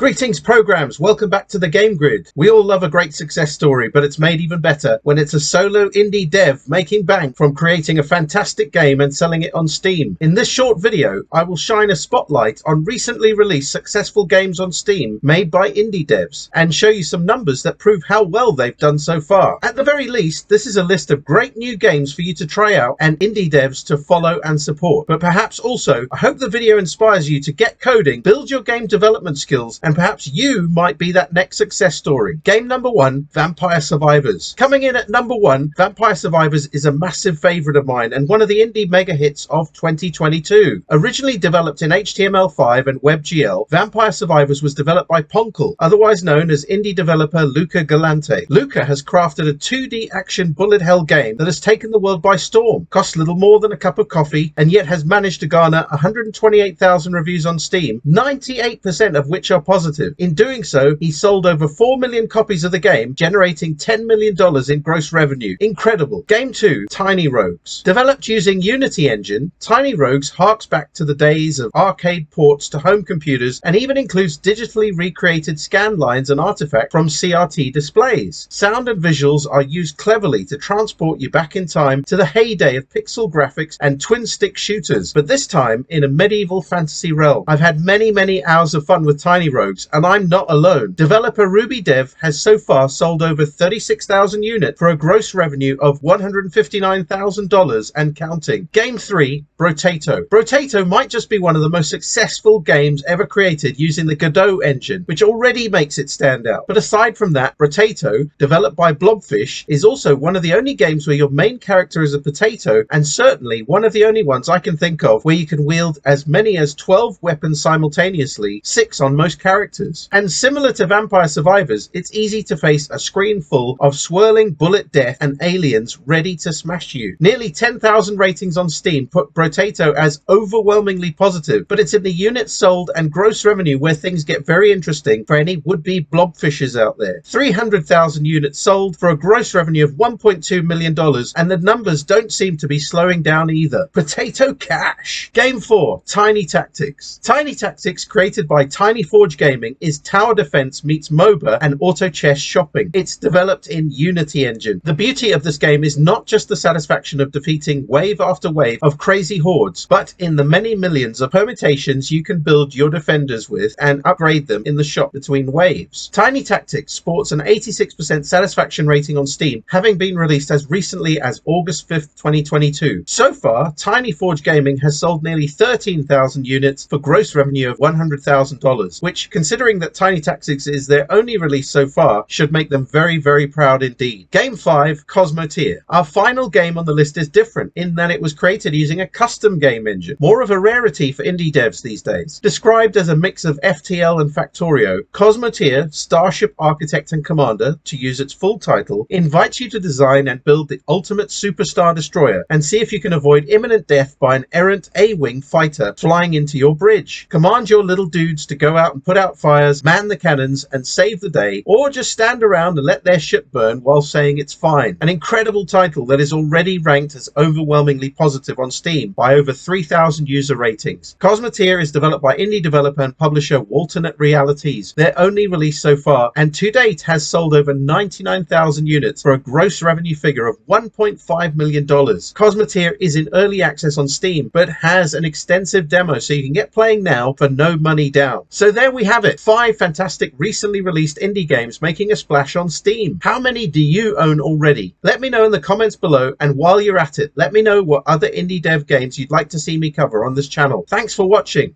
Greetings programs, welcome back to the Game Grid. We all love a great success story, but it's made even better when it's a solo indie dev making bank from creating a fantastic game and selling it on Steam. In this short video, I will shine a spotlight on recently released successful games on Steam made by indie devs and show you some numbers that prove how well they've done so far. At the very least, this is a list of great new games for you to try out and indie devs to follow and support. But perhaps also, I hope the video inspires you to get coding, build your game development skills, and perhaps you might be that next success story. Game number 1, Vampire Survivors. Coming in at number 1, Vampire Survivors is a massive favourite of mine and one of the indie mega hits of 2022. Originally developed in HTML5 and WebGL, Vampire Survivors was developed by Poncle, otherwise known as indie developer Luca Galante. Luca has crafted a 2D action bullet hell game that has taken the world by storm, costs little more than a cup of coffee, and yet has managed to garner 128,000 reviews on Steam, 98% of which are positive. In doing so, he sold over 4 million copies of the game, generating $10 million in gross revenue. Incredible. Game 2, Tiny Rogues. Developed using Unity engine, Tiny Rogues harks back to the days of arcade ports to home computers and even includes digitally recreated scan lines and artifacts from CRT displays. Sound and visuals are used cleverly to transport you back in time to the heyday of pixel graphics and twin-stick shooters, but this time in a medieval fantasy realm. I've had many hours of fun with Tiny Rogues, and I'm not alone. Developer Ruby Dev has so far sold over 36,000 units for a gross revenue of $159,000 and counting. Game 3, Brotato. Brotato might just be one of the most successful games ever created using the Godot engine, which already makes it stand out. But aside from that, Brotato, developed by Blobfish, is also one of the only games where your main character is a potato, and certainly one of the only ones I can think of where you can wield as many as 12 weapons simultaneously, 6 on most characters. And similar to Vampire Survivors, it's easy to face a screen full of swirling bullet death and aliens ready to smash you. Nearly 10,000 ratings on Steam put Brotato as overwhelmingly positive, but it's in the units sold and gross revenue where things get very interesting for any would-be blobfishers out there. 300,000 units sold for a gross revenue of $1.2 million, and the numbers don't seem to be slowing down either. Potato cash! Game 4, Tiny Tactics. Tiny Tactics, created by Tiny Forge Gaming, is tower defense meets MOBA and auto chess shopping. It's developed in Unity engine. The beauty of this game is not just the satisfaction of defeating wave after wave of crazy hordes, but in the many millions of permutations you can build your defenders with and upgrade them in the shop between waves. Tiny Tactics sports an 86% satisfaction rating on Steam, having been released as recently as August 5th, 2022. So far, Tiny Forge Gaming has sold nearly 13,000 units for gross revenue of $100,000, which, considering that Tiny Tactics is their only release so far, should make them very proud indeed. Game 5, Cosmo Tier. Our final game on the list is different in that it was created using a custom game engine, more of a rarity for indie devs these days. Described as a mix of FTL and Factorio, Cosmo Tier, Starship Architect and Commander, to use its full title, invites you to design and build the ultimate superstar destroyer and see if you can avoid imminent death by an errant A-wing fighter flying into your bridge. Command your little dudes to go out and put out fires, man the cannons and save the day, or just stand around and let their ship burn while saying it's fine. An incredible title that is already ranked as overwhelmingly positive on Steam by over 3,000 user ratings. Cosmoteer is developed by indie developer and publisher Alternate Realities, their only release so far, and to date has sold over 99,000 units for a gross revenue figure of $1.5 million. Cosmoteer is in early access on Steam, but has an extensive demo so you can get playing now for no money down. So there we have it, 5 fantastic recently released indie games making a splash on Steam. How many do you own already? Let me know in the comments below, and while you're at it, let me know what other indie dev games you'd like to see me cover on this channel. Thanks for watching.